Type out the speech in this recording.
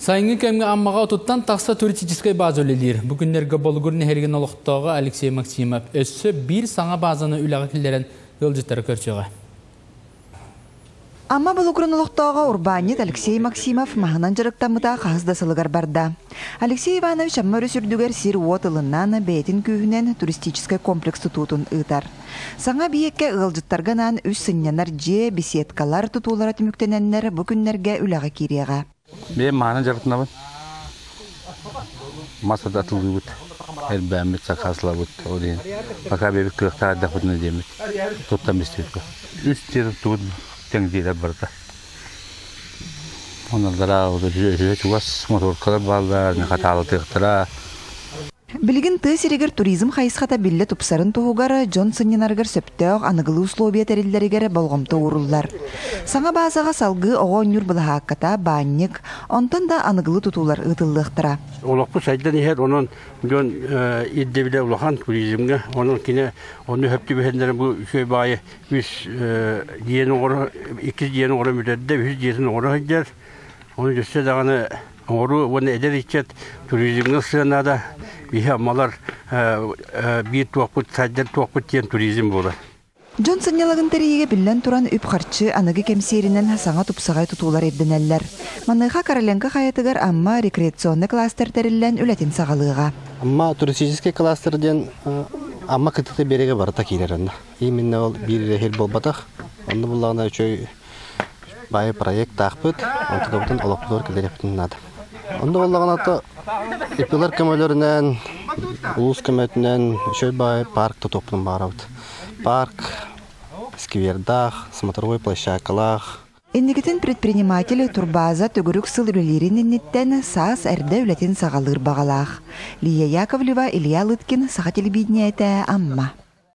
Сайынғы кәмгі аммаға отуттан тақса туристической база өлелер. Бүгінлерге болғыр нәхерген олықтауға Алексей Максимов өссі бір саңа базаны үліға келдерін өлжеттері көрчеға. Amma bulugurun olықтауға урбанет Алексей Максимов мағынан жырықтамыда қағызда сылығар барда. Алексей Иванович аммары сүрдігер сир уот ылыннан бәйтін күйінен туристический комплекс тұтуытын ұйтар. Саңа биекке ылжыттарғанан үс сынянар же беседкалар тұтулары түміктененлер бүкінлерге үліға кереға. Мен мағынан жырықтына бұд. Масада атылғы бұд. Әлбәмет сақасыла бұд. Пока бәбек күйіқтар да бұдыны демет. Тоттан бестейді. Үс тері тұғыд. Теңдейді барды. Онылдыра жүре чуғас моторкалар балдар, қаталы тықтыра. Білігін тысерегер туризм хайысқата білі тұпсарын тұғығары Джон Сынненаргар сөптеуғ анығылы условия тәрелдерігері болғымты ұрылар. Саңа базаға салғы оғын нүр бұлға аққата банник, онтан да анығылы тұтулар ұтылықтыра. Олықпы сайдан ехер, оның жон иддебілі ұлақан туризмге, оның кені оны хөпті бәхендері бұл үшөй байы 200 жиені оры мүтәдді, 100 жиетін оры høйдер. Оны жүссе дағаны ору оны әдер ичет туризмге сығанада бейі амалар бір туақпыт, сайдар туақпыт тен туризм болды. Джон Сыннелагын тәрейге білін тұран үп қарчы анығы кемсерінен саңа тұпсағай тұтулар едінәлілер. Маныға Короленко қаятығар амма рекреационны кластер тәрілін үләтін сағалыға. Амма туристический кластерден амма кытыты береге барыта кейлерінді. Именно ол бір хел болбатақ. Онды бұлағына үшөй байы проект тақпыт, онтыдауытын олықпылар келеректің нады. Онды болағына аты эпилар көмөлерінен, улус көмөтінен үшөй байы паркты топтың барауыд. Парк, сквердах, смотровой площадкалах. Эннигитин предприниматели турбаза төгүрүк сыл үлелериннеттен саас әрді үлетін сағалыр бағалақ. Лия Яковлева, Илья Лыткин, Саха телевидениеті Амма.